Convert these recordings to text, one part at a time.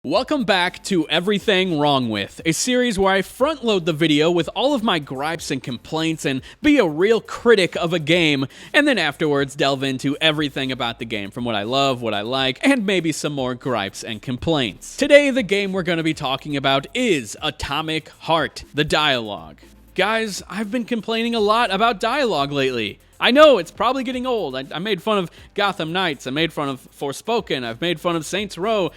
Welcome back to Everything Wrong With, a series where I front load the video with all of my gripes and complaints and be a real critic of a game, and then afterwards delve into everything about the game, from what I love, what I like, and maybe some more gripes and complaints. Today, the game we're going to be talking about is Atomic Heart, the dialogue. Guys, I've been complaining a lot about dialogue lately. I know, it's probably getting old. I made fun of Gotham Knights, I made fun of Forspoken, I've made fun of Saints Row.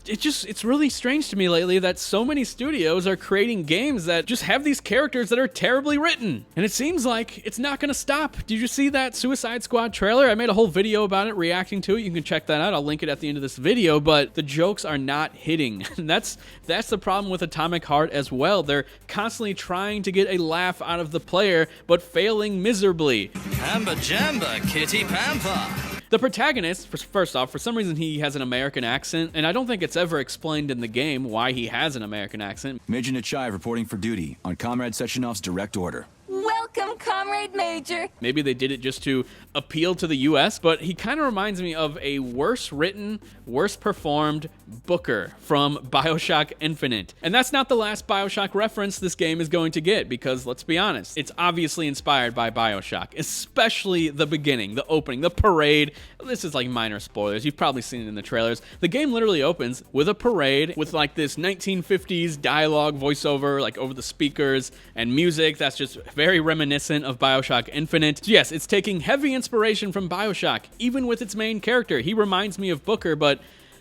It's really strange to me lately that so many studios are creating games that just have these characters that are terribly written. And it seems like it's not gonna stop. Did you see that Suicide Squad trailer? I made a whole video about it, reacting to it. You can check that out. I'll link it at the end of this video, but the jokes are not hitting. that's the problem with Atomic Heart as well. They're constantly trying to get a laugh out of the player, but failing miserably. Pamba Jamba, Kitty Pampa. The protagonist, first off, for some reason he has an American accent, and I don't think it's ever explained in the game why he has an American accent. Major Nechayev reporting for duty on Comrade Sechenov's direct order. Welcome, Comrade Major. Maybe they did it just to appeal to the US, but he kind of reminds me of a worse written, worse performed Booker from BioShock Infinite. And that's not the last BioShock reference this game is going to get, because let's be honest, it's obviously inspired by BioShock, especially the beginning, the opening, the parade. This is like minor spoilers. You've probably seen it in the trailers. The game literally opens with a parade with like this 1950s dialogue voiceover, like over the speakers, and music that's just very reminiscent of BioShock Infinite. So yes, it's taking heavy inspiration from BioShock, even with its main character. He reminds me of Booker, but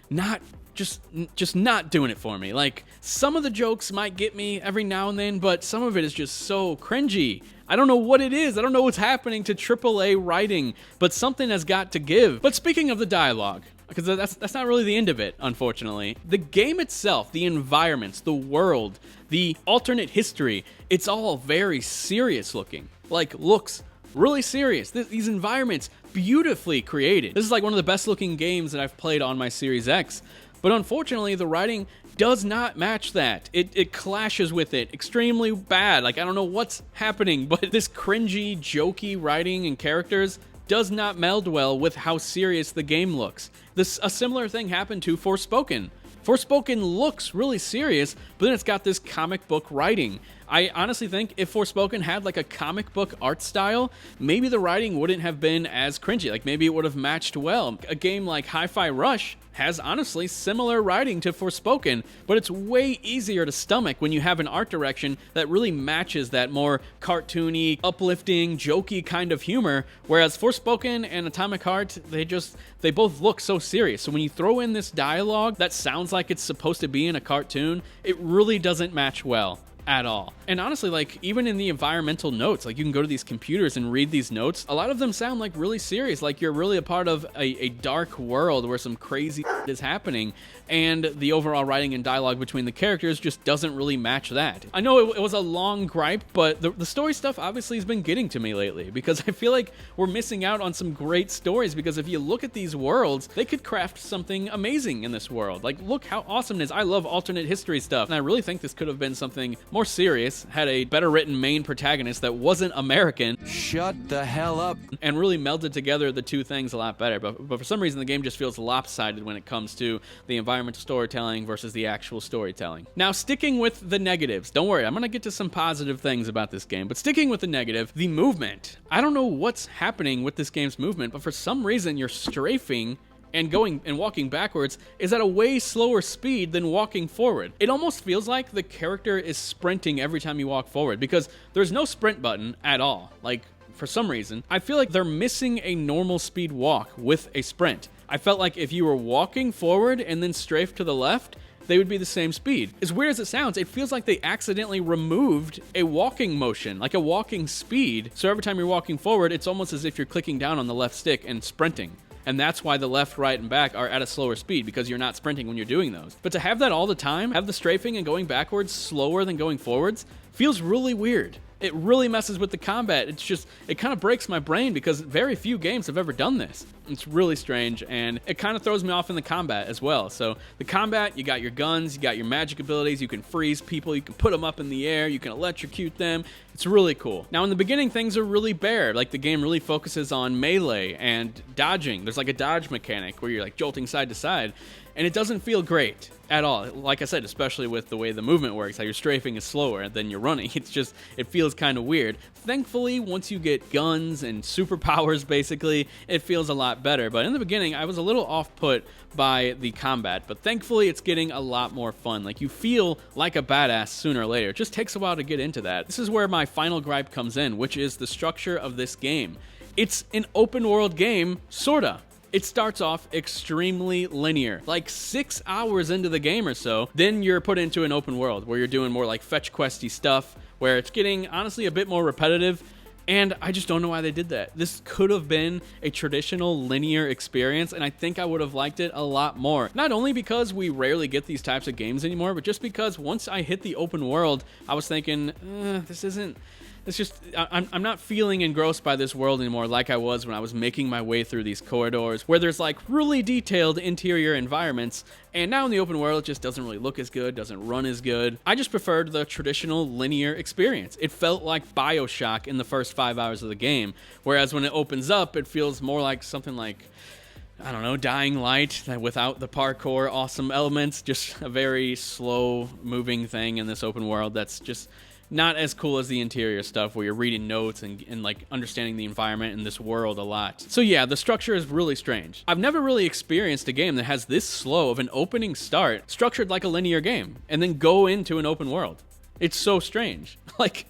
not just not doing it for me. Like, some of the jokes might get me every now and then, but some of it is just so cringy. I don't know what it is. I don't know what's happening to AAA writing, but something has got to give. But speaking of the dialogue, because that's not really the end of it, unfortunately. The game itself, the environments, the world, the alternate history, it's all very serious looking. Like, looks really serious. These environments, beautifully created. This is like one of the best looking games that I've played on my Series X. But unfortunately, the writing does not match that. It clashes with it extremely bad. Like, I don't know what's happening, but this cringy, jokey writing and characters does not meld well with how serious the game looks. A similar thing happened to Forspoken. Forspoken looks really serious, but then it's got this comic book writing. I honestly think if Forspoken had like a comic book art style, maybe the writing wouldn't have been as cringy. Like, maybe it would have matched well. A game like Hi-Fi Rush has honestly similar writing to Forspoken, but it's way easier to stomach when you have an art direction that really matches that more cartoony, uplifting, jokey kind of humor, whereas Forspoken and Atomic Heart, they both look so serious. So when you throw in this dialogue that sounds like it's supposed to be in a cartoon, it really doesn't match well at all. And honestly, like, even in the environmental notes, like, you can go to these computers and read these notes, a lot of them sound like really serious, like you're really a part of a dark world where some crazy is happening, and the overall writing and dialogue between the characters just doesn't really match that. I know it was a long gripe, but the story stuff obviously has been getting to me lately, because I feel like we're missing out on some great stories, because if you look at these worlds, they could craft something amazing in this world. Like, look how awesome it is. I love alternate history stuff, and I really think this could have been something more serious, had a better written main protagonist that wasn't American. Shut the hell up. And really melded together the two things a lot better. But for some reason, the game just feels lopsided when it comes to the environmental storytelling versus the actual storytelling. Now, sticking with the negatives, don't worry, I'm going to get to some positive things about this game, but sticking with the negative, the movement. I don't know what's happening with this game's movement, but for some reason, you're strafing and going and walking backwards is at a way slower speed than walking forward. It almost feels like the character is sprinting every time you walk forward, because there's no sprint button at all. Like, for some reason, I feel like they're missing a normal speed walk with a sprint. I felt like if you were walking forward and then strafe to the left, they would be the same speed. As weird as it sounds, it feels like they accidentally removed a walking motion, like a walking speed. So every time you're walking forward, it's almost as if you're clicking down on the left stick and sprinting. And that's why the left, right, and back are at a slower speed, because you're not sprinting when you're doing those. But to have that all the time, have the strafing and going backwards slower than going forwards, feels really weird. It really messes with the combat. It kind of breaks my brain, because very few games have ever done this. It's really strange, and it kind of throws me off in the combat as well. So the combat, you got your guns, you got your magic abilities, you can freeze people, you can put them up in the air, you can electrocute them. It's really cool. Now, in the beginning, things are really bare. Like, the game really focuses on melee and dodging. There's like a dodge mechanic where you're like jolting side to side. and it doesn't feel great at all. Like I said, especially with the way the movement works, how your strafing is slower than you're running. It feels kind of weird. Thankfully, once you get guns and superpowers, basically, it feels a lot better. But in the beginning, I was a little off-put by the combat, but thankfully it's getting a lot more fun. Like, you feel like a badass sooner or later. It just takes a while to get into that. This is where my final gripe comes in, which is the structure of this game. It's an open world game, sorta. It starts off extremely linear, like 6 hours into the game or so. Then you're put into an open world where you're doing more like fetch questy stuff, where it's getting honestly a bit more repetitive. And I just don't know why they did that. This could have been a traditional linear experience, and I think I would have liked it a lot more. Not only because we rarely get these types of games anymore, but just because once I hit the open world, I was thinking, I'm not feeling engrossed by this world anymore like I was when I was making my way through these corridors where there's like really detailed interior environments, and now in the open world it just doesn't really look as good, doesn't run as good. I just preferred the traditional linear experience. It felt like BioShock in the first 5 hours of the game, whereas when it opens up it feels more like something like, I don't know, Dying Light without the parkour awesome elements, just a very slow moving thing in this open world that's just not as cool as the interior stuff where you're reading notes and like understanding the environment in this world a lot. So yeah, the structure is really strange. I've never really experienced a game that has this slow of an opening start, structured like a linear game, and then go into an open world. It's so strange. Like,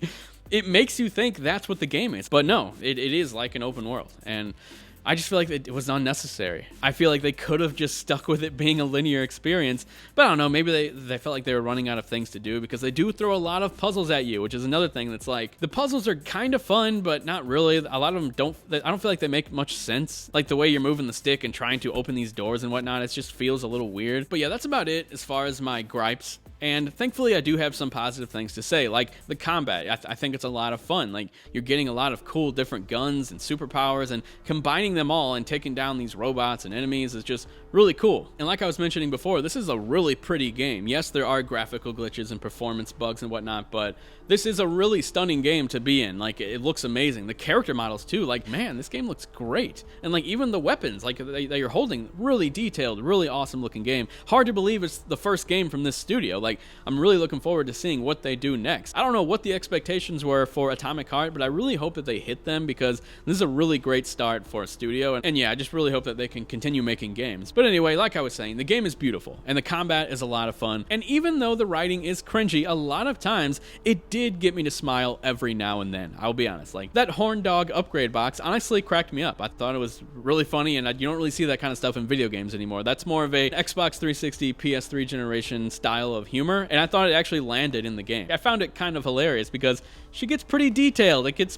it makes you think that's what the game is. But no, it is like an open world. And I just feel like it was unnecessary. I feel like they could have just stuck with it being a linear experience, but I don't know, maybe they felt like they were running out of things to do, because they do throw a lot of puzzles at you, which is another thing that's like, the puzzles are kind of fun, but not really. A lot of them I don't feel like they make much sense. Like the way you're moving the stick and trying to open these doors and whatnot, it just feels a little weird. But yeah, that's about it as far as my gripes. And thankfully, I do have some positive things to say, like the combat. I think it's a lot of fun. Like, you're getting a lot of cool different guns and superpowers, and combining them all and taking down these robots and enemies is just really cool. And like I was mentioning before, this is a really pretty game. Yes, there are graphical glitches and performance bugs and whatnot, but this is a really stunning game to be in. Like, it looks amazing. The character models too, like, man, this game looks great. And like, even the weapons like that you're holding, really detailed, really awesome looking game. Hard to believe it's the first game from this studio. Like, I'm really looking forward to seeing what they do next. I don't know what the expectations were for Atomic Heart, but I really hope that they hit them, because this is a really great start for a studio. And yeah, I just really hope that they can continue making games. But anyway, like I was saying, the game is beautiful and the combat is a lot of fun. And even though the writing is cringy, a lot of times it did get me to smile every now and then. I'll be honest, like that Horn Dog upgrade box honestly cracked me up. I thought it was really funny, and you don't really see that kind of stuff in video games anymore. That's more of a Xbox 360, PS3 generation style of humor, and I thought it actually landed in the game. I found it kind of hilarious because she gets pretty detailed. It gets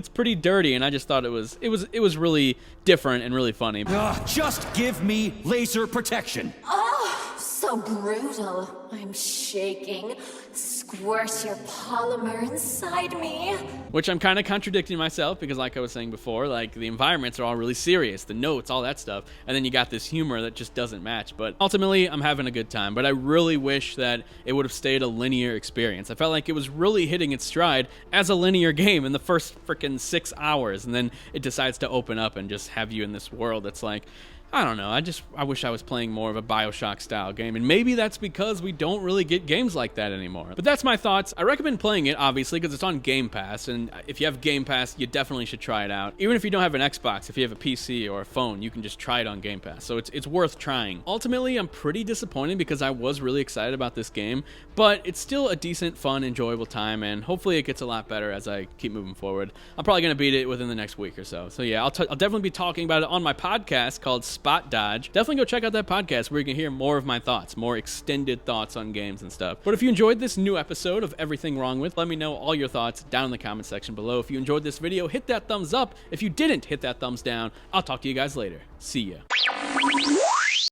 pretty dirty, and I just thought it was really different and really funny. Just give me laser protection. Oh, so brutal. I'm shaking. Squirt your polymer inside me. Which I'm kind of contradicting myself, because like I was saying before, like the environments are all really serious, the notes, all that stuff, and then you got this humor that just doesn't match. But ultimately, I'm having a good time, but I really wish that it would have stayed a linear experience. I felt like it was really hitting its stride as a linear game in the first freaking 6 hours, and then it decides to open up and just have you in this world that's like, I don't know, I wish I was playing more of a BioShock style game, and maybe that's because we don't really get games like that anymore. But that's my thoughts. I recommend playing it, obviously, because it's on Game Pass, and if you have Game Pass, you definitely should try it out. Even if you don't have an Xbox, if you have a PC or a phone, you can just try it on Game Pass, so it's worth trying. Ultimately, I'm pretty disappointed because I was really excited about this game, but it's still a decent, fun, enjoyable time, and hopefully it gets a lot better as I keep moving forward. I'm probably going to beat it within the next week or so. So yeah, I'll definitely be talking about it on my podcast called Spot Dodge. Definitely go check out that podcast where you can hear more of my thoughts, more extended thoughts on games and stuff. But if you enjoyed this new episode of Everything Wrong With, let me know all your thoughts down in the comment section below. If you enjoyed this video, hit that thumbs up. If you didn't hit that thumbs down, I'll talk to you guys later. See ya.